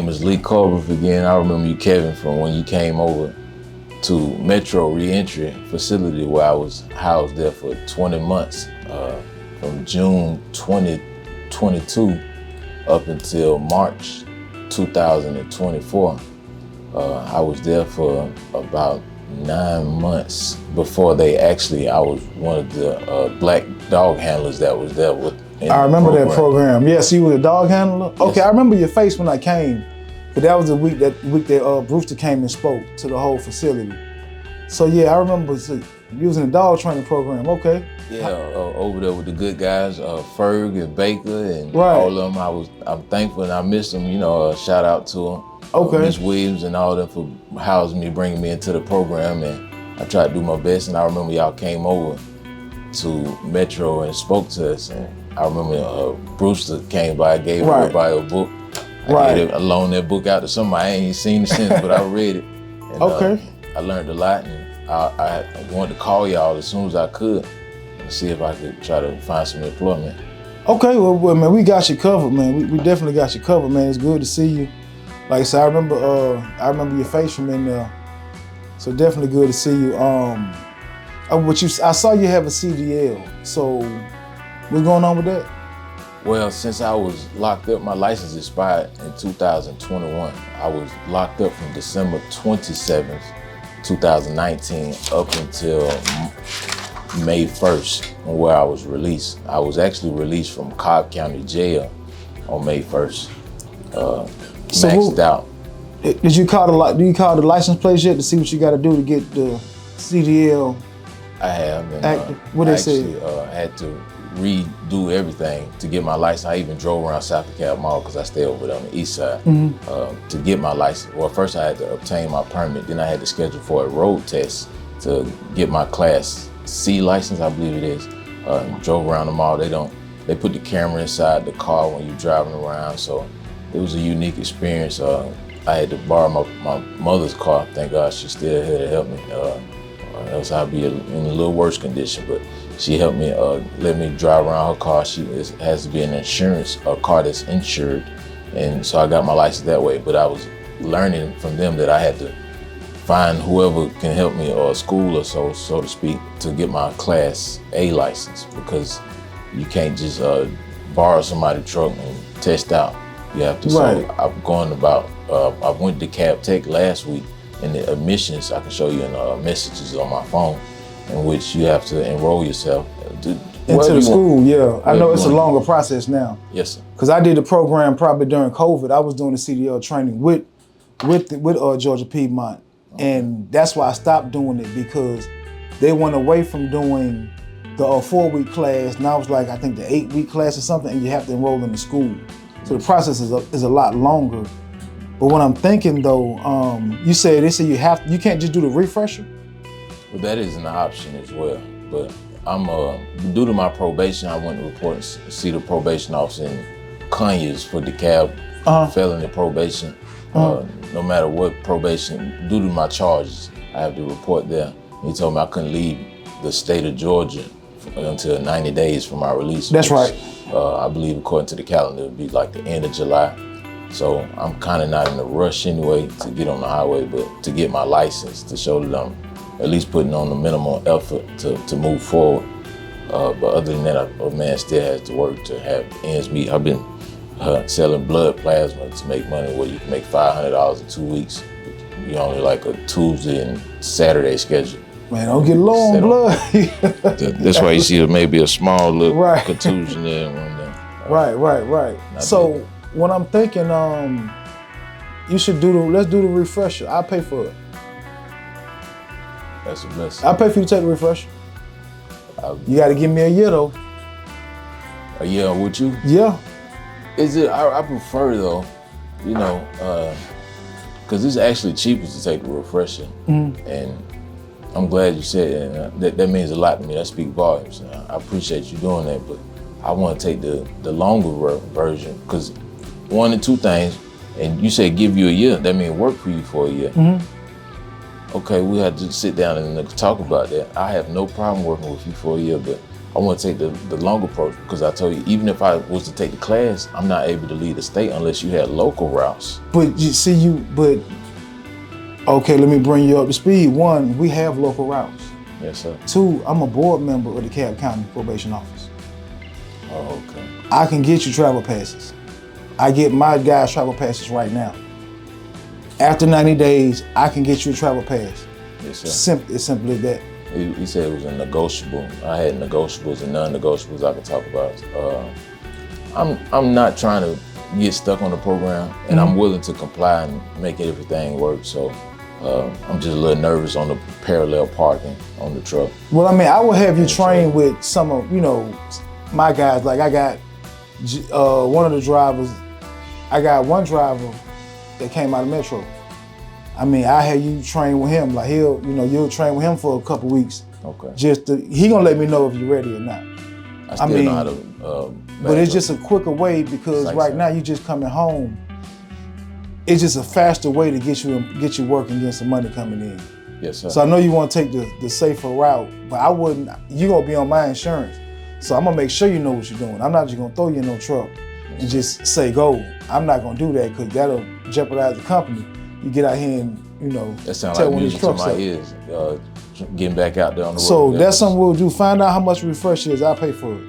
name is Lee Corbett again. I remember you, Kevin, from when you came over to Metro Reentry Facility where I was housed there for 20 months, from June 2022 up until March 2024. I was there for about 9 months before I was one of the black dog handlers that was there with. I remember that program. Yes, you were the dog handler? Okay, yes. I remember your face when I came, but that was the week that Brewster came and spoke to the whole facility. So yeah, I remember you was in the dog training program, okay. Yeah, over there with the good guys, Ferg and Baker and all of them. I'm thankful and I miss them, shout out to them. Okay. Miss Williams and all them for housing me, bringing me into the program, and I tried to do my best. And I remember y'all came over to Metro and spoke to us, and I remember Brewster came by, gave everybody a book. I loaned that book out to somebody. I ain't seen it since, but I read it. And, I learned a lot, and I wanted to call y'all as soon as I could and see if I could try to find some employment. Okay, well man, we got you covered, man. We definitely got you covered, man. It's good to see you. Like I said, I remember your face from in there, so definitely good to see you. I saw you have a CDL, so what's going on with that? Well, since I was locked up, my license expired in 2021. I was locked up from December 27th, 2019 up until May 1st, where I was released. I was actually released from Cobb County Jail on May 1st. Maxed out. Do you call the license plate yet to see what you got to do to get the CDL? I have. And, active? What they say? Had to redo everything to get my license. I even drove around South DeKalb Mall because I stay over there on the east side to get my license. Well, first I had to obtain my permit. Then I had to schedule for a road test to get my Class C license, I believe it is. Drove around the mall. They put the camera inside the car when you're driving around, so it was a unique experience. I had to borrow my mother's car. Thank God she's still here to help me. Else I'd be in a little worse condition, but she helped me, let me drive around her car. It has to be a car that's insured. And so I got my license that way, but I was learning from them that I had to find whoever can help me, or a school or so to speak, to get my Class A license, because you can't just borrow somebody's truck and test out. You have to. So I'm going about, I went to Cab Tech last week, and the admissions, I can show you in messages on my phone, in which you have to enroll yourself. Into the school, yeah. I know it's a longer process now. Yes, sir. Because I did the program probably during COVID. I was doing the CDL training with Georgia Piedmont. And that's why I stopped doing it, because they went away from doing the 4-week class. Now it's like, I think the 8-week class or something, and you have to enroll in the school. So the process is a lot longer. But what I'm thinking though, you said you can't just do the refresher? Well, that is an option as well. But I'm due to my probation, I went to report and see the probation officer in Conyers for DeKalb felony probation. No matter what probation, due to my charges, I have to report there. He told me I couldn't leave the state of Georgia until 90 days from my release. That's right. I believe according to the calendar, it would be like the end of July. So I'm kind of not in a rush anyway to get on the highway, but to get my license to show that I'm at least putting on the minimal effort to move forward. But other than that, a man still has to work to have ends meet. I've been selling blood plasma to make money where you can make $500 in 2 weeks. You only like a Tuesday and Saturday schedule. Man, don't get low on blood. That's why you see maybe a small little contusion there and one there. Right. So when I'm thinking, you should let's do the refresher. I'll pay for it. That's a blessing. I'll pay for you to take the refresher. You got to give me a year though. A year with you? Yeah. Is it? I prefer though, because it's actually cheaper to take the refresher, and I'm glad you said it. That means a lot to me. That speaks volumes. I appreciate you doing that, but I want to take the longer version, because one of two things, and you said give you a year, that means work for you for a year. Okay, we had to sit down and talk about that. I have no problem working with you for a year, but I want to take the longer approach because I told you, even if I was to take the class, I'm not able to leave the state unless you had local routes. But you see, okay, let me bring you up to speed. One, we have local routes. Yes, sir. Two, I'm a board member of the DeKalb County Probation Office. Oh, okay. I can get you travel passes. I get my guys travel passes right now. After 90 days, I can get you a travel pass. Yes, sir. It's simple as that. He said it was a negotiable. I had negotiables and non-negotiables I could talk about. I'm not trying to get stuck on the program, and I'm willing to comply and make everything work. So I'm just a little nervous on the parallel parking on the truck. Well, I mean, I will have you train with some of, my guys. Like I got one of the drivers, I got one driver that came out of Metro. I mean, I had you train with him. Like you'll train with him for a couple weeks. Okay. He gonna let me know if you're ready or not. I still know how to. But it's just a quicker way because right now you just coming home. It's just a faster way to get you working, get some money coming in. Yes, sir. So I know you want to take the safer route, but I wouldn't. You gonna be on my insurance, so I'm gonna make sure you know what you're doing. I'm not just gonna throw you in no truck and just say go. I'm not gonna do that because that'll jeopardize the company. You get out here and that sounds tell like one of these music to trucks my up. ears. Getting back out there on the road. So that's something we'll do. Find out how much refresh is. I'll pay for it.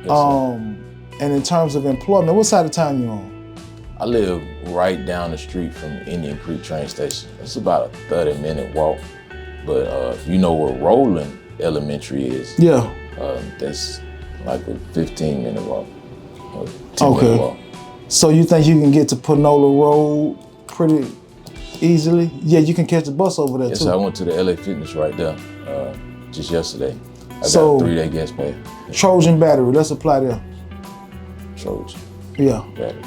Yes, and in terms of employment, what side of town you on? I live right down the street from Indian Creek train station. It's about a 30-minute walk. But you know where Roland Elementary is? Yeah. That's like a 15-minute walk. Or 10-minute walk. So you think you can get to Panola Road pretty easily? Yeah, you can catch the bus over there too. Yes, I went to the LA Fitness right there just yesterday. I got a 3-day gas pay. Trojan battery, let's apply there. Trojan. Yeah. Battery.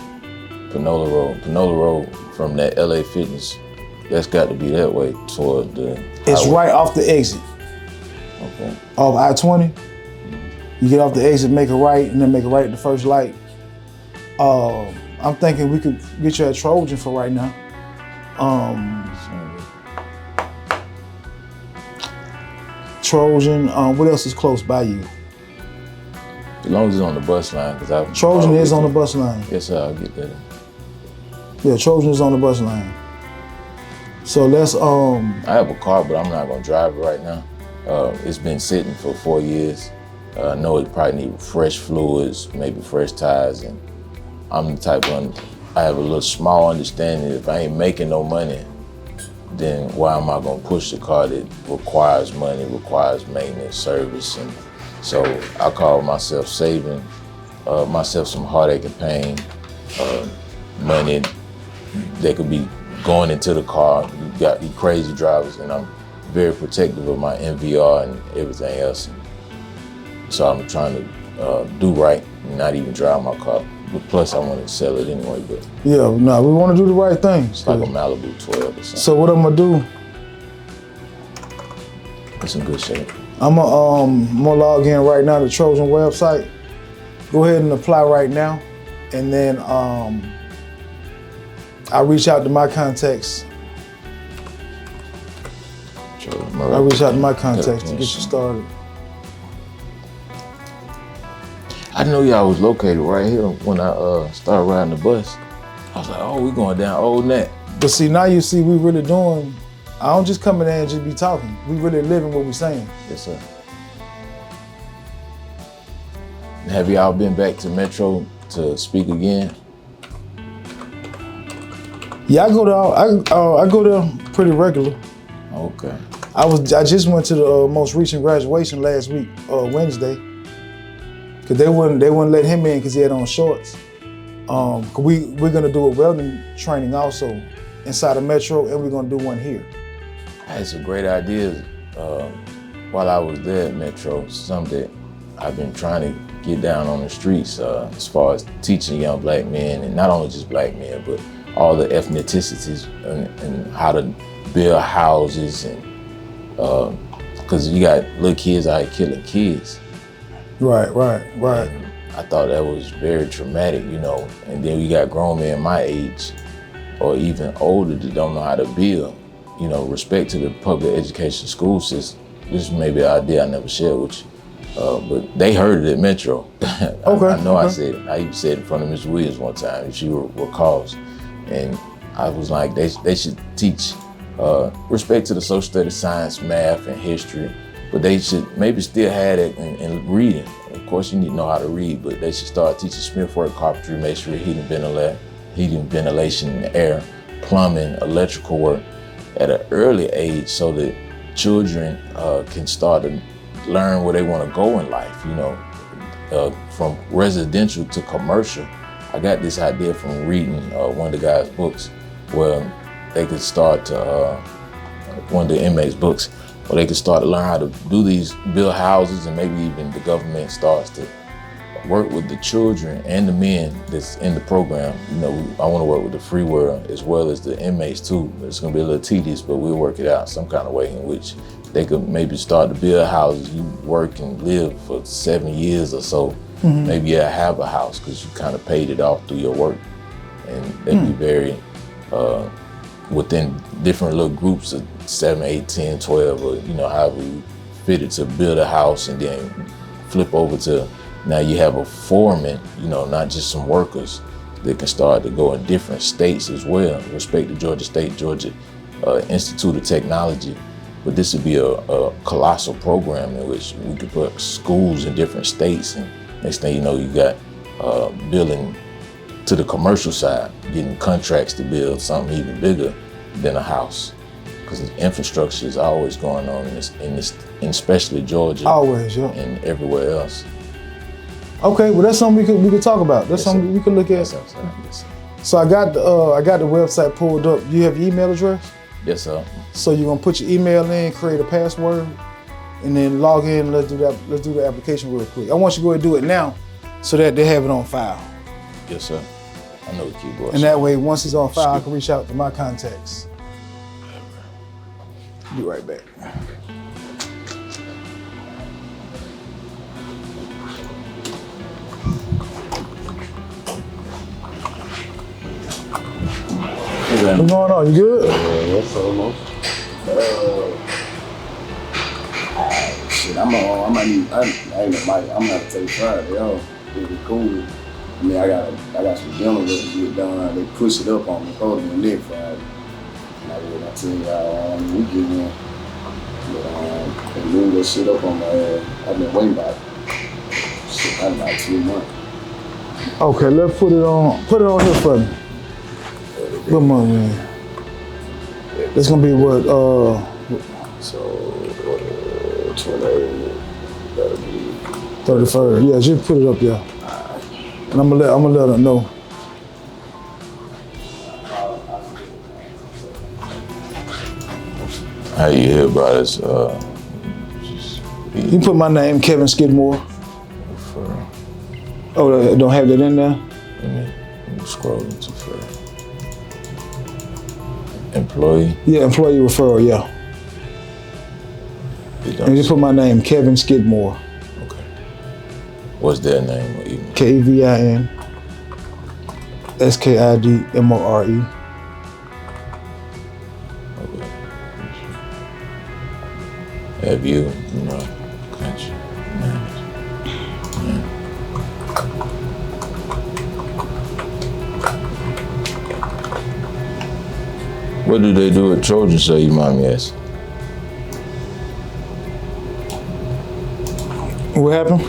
Panola Road from that LA Fitness, that's got to be that way toward the It's highway. right off the exit. Okay. Off I-20. You get off the exit, make a right, and then make a right at the first light. I'm thinking we could get you at Trojan for right now. Trojan, what else is close by you? As long as it's on the bus line, because Trojan is on the bus line. Yes, sir, I'll get that. Yeah, Trojan is on the bus line. So let's I have a car, but I'm not gonna drive it right now. It's been sitting for 4 years. I know it probably needs fresh fluids, maybe fresh tires, and I'm the type of, I have a little small understanding if I ain't making no money, then why am I gonna push the car that requires money, requires maintenance, service? And so I call myself saving myself some heartache and pain, money that could be going into the car. You got these crazy drivers, and I'm very protective of my MVR and everything else. So I'm trying to do right and not even drive my car. But plus, I want to sell it anyway. But yeah, no, we want to do the right thing. It's like a Malibu 12 or something. So what I'm gonna do? It's in good shape. I'm gonna log in right now to the Trojan website. Go ahead and apply right now, and then I'll reach out to my contacts. I'll reach out to my contacts to get you started. I didn't know y'all was located right here when I started riding the bus. I was like, oh, we going down Old Nat. But see, now you see we really doing, I don't just come in there and just be talking. We really living what we saying. Yes, sir. Have y'all been back to Metro to speak again? Yeah, I go there pretty regular. Okay. I just went to the most recent graduation last week, Wednesday. Cause they wouldn't let him in because he had on shorts. Cause we're gonna do a welding training also inside of Metro, and we're gonna do one here. I had some great ideas while I was there at Metro. Some that I've been trying to get down on the streets as far as teaching young black men, and not only just black men, but all the ethnicities and how to build houses, and because you got little kids out here killing kids. Right. And I thought that was very traumatic, and then we got grown men my age or even older that don't know how to build, respect to the public education school system. This may be an idea I never shared with you. But they heard it at Metro. Okay. I know okay. I said it. I even said it in front of Ms. Williams one time, if she recalls. And I was like, they should teach respect to the social studies, science, math, and history, but they should maybe still have it in reading. Of course, you need to know how to read, but they should start teaching smithwork, carpentry, masonry, heating, ventilation in the air, plumbing, electrical work at an early age so that children can start to learn where they want to go in life, you know, from residential to commercial. I got this idea from reading one of the guys' books where they could start to, one of the inmates' books, where they could start to learn how to build houses, and maybe even the government starts to work with the children and the men that's in the program. You know, I want to work with the free world as well as the inmates too. It's going to be a little tedious, but we'll work it out some kind of way in which they could maybe start to build houses. You work and live for 7 years or so. Maybe you have a house because you kind of paid it off through your work. And they'd be very, within different little groups of 7, 8, 10, 12, or you know, however you fit it, to build a house and then flip over to, now you have a foreman, you know, not just some workers that can start to go in different states as well. Respect to Georgia State, Georgia Institute of Technology. But this would be a colossal program in which we could put schools in different states, and next thing you know, you got building to the commercial side, getting contracts to build something even bigger than a house. Because the infrastructure is always going on in especially Georgia. Always, yeah. And everywhere else. Okay, well that's something we could talk about. That's something we could look at. Yes, sir. So I got the website pulled up. You have your email address? Yes, sir. So you're gonna put your email in, create a password, and then log in. Let's do that. Let's do the application real quick. I want you to go ahead and do it now, so that they have it on file. Yes, sir. I know the keyboard. And that way, once it's on file, I can reach out to my contacts. Be right back. What's going on? You good? Yes, almost. Shit, I'm gonna have to take Friday, yo. It'd be cool. I mean, I got some dinner work to get done. They push it up on me, holding the neck Friday. And I tell y'all on the weekend, but they moved that shit up on my ass. I've been waiting about about 2 months. Okay, let's put it on here for me. Good month, man. It's gonna be what? So 28, that'll be 31st. Yeah, just put it up there. And I'm gonna let her know. How you hear about us? You put my name, Kevin Skidmore. Oh, don't have that in there? Let me scroll into for employee. Yeah, employee referral, yeah. And just put my name, Kevin Skidmore. Okay. What's their name or email? KEVIN SKIDMORE. Okay. Have you know, country manager. What do they do at Trojan, so you mind me asking? What happened?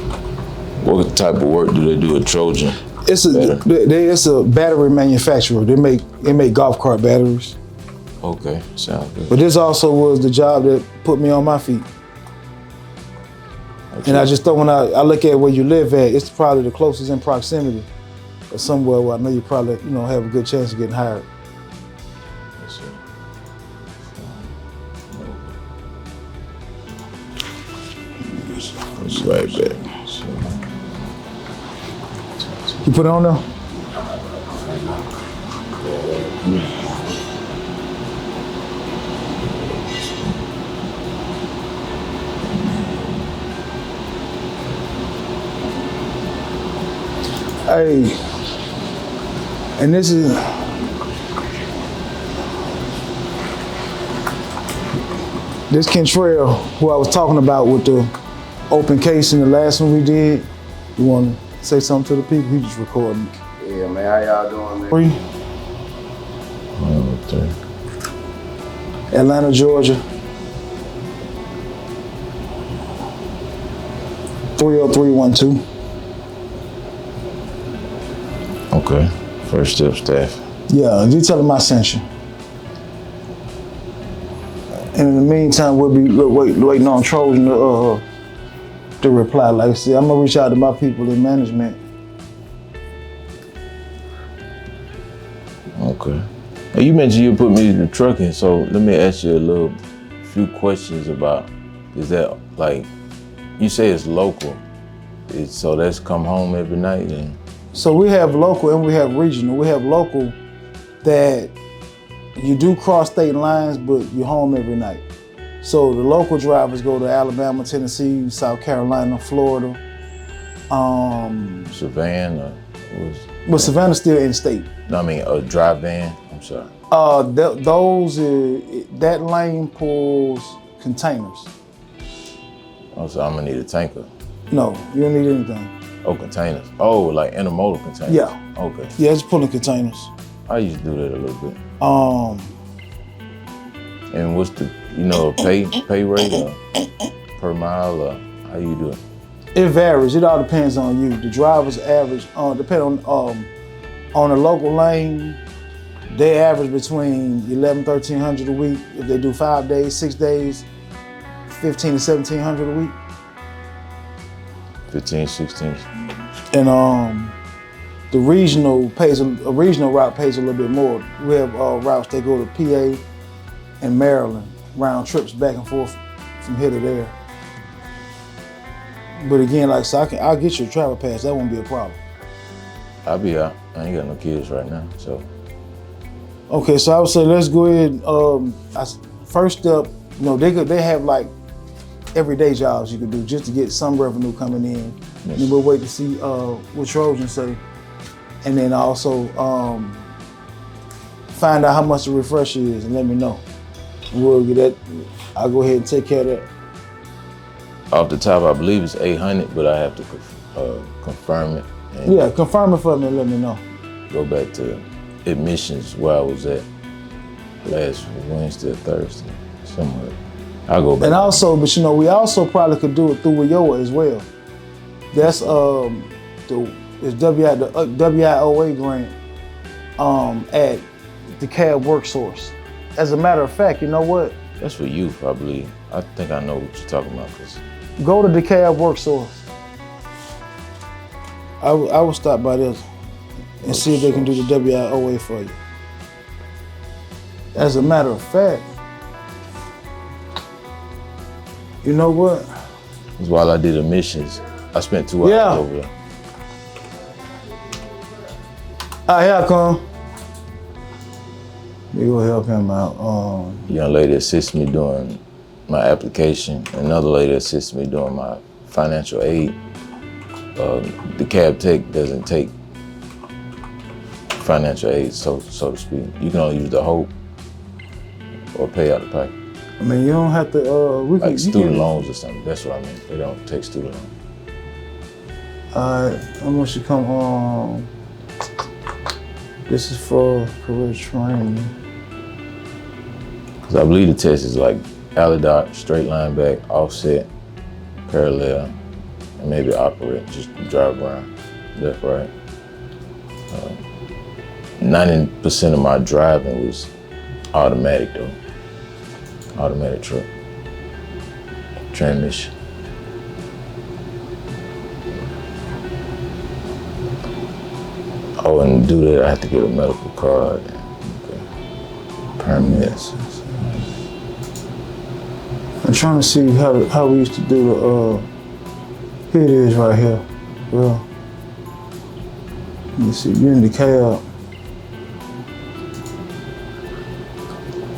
What type of work do they do at Trojan? It's a battery manufacturer. They make golf cart batteries. Okay, sounds good. But this also was the job that put me on my feet. Okay. And I just thought when I look at where you live at, it's probably the closest in proximity or somewhere where I know you probably have a good chance of getting hired. Yes, sir. Right back. You put it on now? Hey, and this Kentrell, who I was talking about with the Open case in the last one we did. You want to say something to the people? He just recording. Yeah, man, how y'all doing, man? 3. 3. Atlanta, Georgia. 30312. Okay. First Step staff. Yeah, you tell them I sent you. And in the meantime, we'll be waiting on Trojan to reply. Like I said, I'm gonna reach out to my people in management. Okay. Hey, you mentioned you put me in the trucking, so let me ask you a few questions about, is that like, you say it's local, so that's come home every night and? So we have local and we have regional. We have local that you do cross state lines, but you're home every night. So the local drivers go to Alabama, Tennessee, South Carolina, Florida. Savannah? But Savannah's still in state. No, I mean a dry van. I'm sorry. That lane pulls containers. Oh, so I'm gonna need a tanker. No, you don't need anything. Oh, containers. Oh, like intermodal containers. Yeah. Okay. Yeah, it's pulling containers. I used to do that a little bit. And what's the pay rate or per mile or how you do it? It varies. It all depends on you. The driver's average, depending on a local lane, they average between $1,100-1,300 a week. If they do 5 days, 6 days, $1,500 to $1,700 a week. 15, 16. And the regional route pays a little bit more. We have routes that go to PA and Maryland, round trips back and forth from here to there. But again, like I said, I'll get you a travel pass. That won't be a problem. I'll be out. I ain't got no kids right now, so. Okay, so I would say let's go ahead. First step, they have like everyday jobs you could do just to get some revenue coming in. Yes. And then we'll wait to see what Trojan say. And then also find out how much the refresher is and let me know. We'll get that. I'll go ahead and take care of that. Off the top, I believe it's 800, but I have to confirm it. And Yeah, confirm it for me and let me know. go back to admissions where I was at last Wednesday or Thursday, somewhere. I'll go back. And also, but we also probably could do it through WIOA as well. That's the WIOA grant at the CAB WorkSource. As a matter of fact, you know what? That's for youth, I believe. I think I know what you're talking about. Go to the CAB WorkSource. I will stop by there and see if they can do the WIOA for you. As a matter of fact, you know what? Because while I did admissions, I spent 2 hours over there. All right, here I come. We go help him out. Young lady assists me doing my application. Another lady assists me doing my financial aid. The cab tech doesn't take financial aid, so to speak. You can only use the HOPE or pay out of pocket. I mean, you don't have to. Like student loans or something. That's what I mean. They don't take student loans. All right, how much you come on? This is for career training. Because I believe the test is like alley dot, straight line back, offset, parallel, and maybe operate, just drive around, left, right. 90% of my driving was automatic though. Automatic truck, transmission. Oh, and to do that, I have to get a medical card. Okay. Permits. I'm trying to see how we used to do the. Here it is right here. Well, let me see. You're in the cab.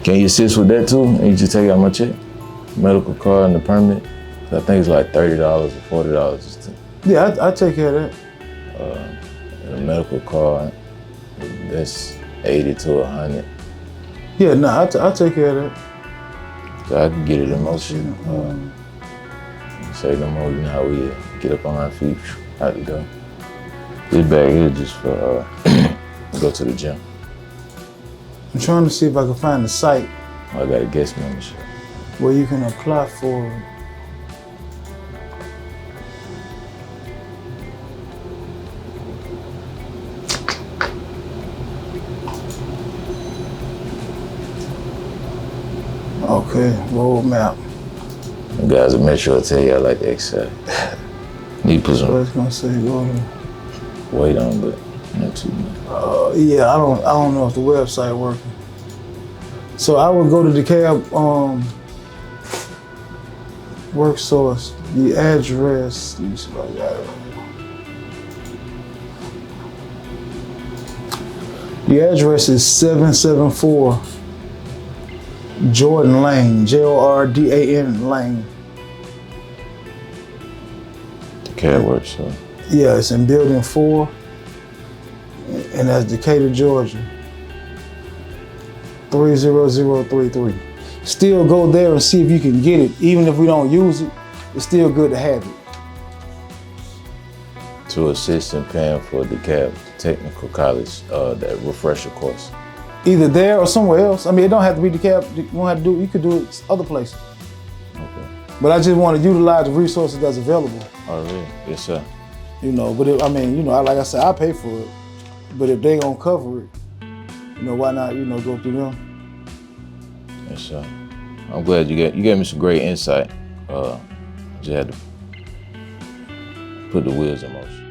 Can you assist with that too? And you just take out my check? Medical card and the permit? I think it's like $30 or $40 just to. Yeah, I take care of that. And a medical card, that's 80 to 100. Yeah, no, I take care of that. So I can get it in motion. Say no more, you know how we get up on our feet, out the door. This bag here just for go to the gym. I'm trying to see if I can find the site I got a guest membership. where you can apply for it. Okay, roadmap. You guys will make sure I tell you I like to exercise. Need to put So some it's gonna say go to. weight on, but not too much. Yeah, I don't know if the website working. So I would go to the cab work source. The address. Let me see if I got it. The address is 774 Jordan Lane, Jordan Lane. The CAD works, so. Yeah, it's in Building 4, and that's Decatur, Georgia. 30033. Still go there and see if you can get it. Even if we don't use it, it's still good to have it. To assist in paying for the CAD Technical College, that refresher course. Either there or somewhere else. I mean, it don't have to be DeKalb. You don't have to do. You could do it other places. Okay. But I just want to utilize the resources that's available. Oh, really? Yes, sir. You know, but if, I mean, you know, like I said, I pay for it. But if they gonna cover it, you know, why not? You know, go through them. Yes, sir. I'm glad you gave me some great insight. Just had to put the wheels in motion.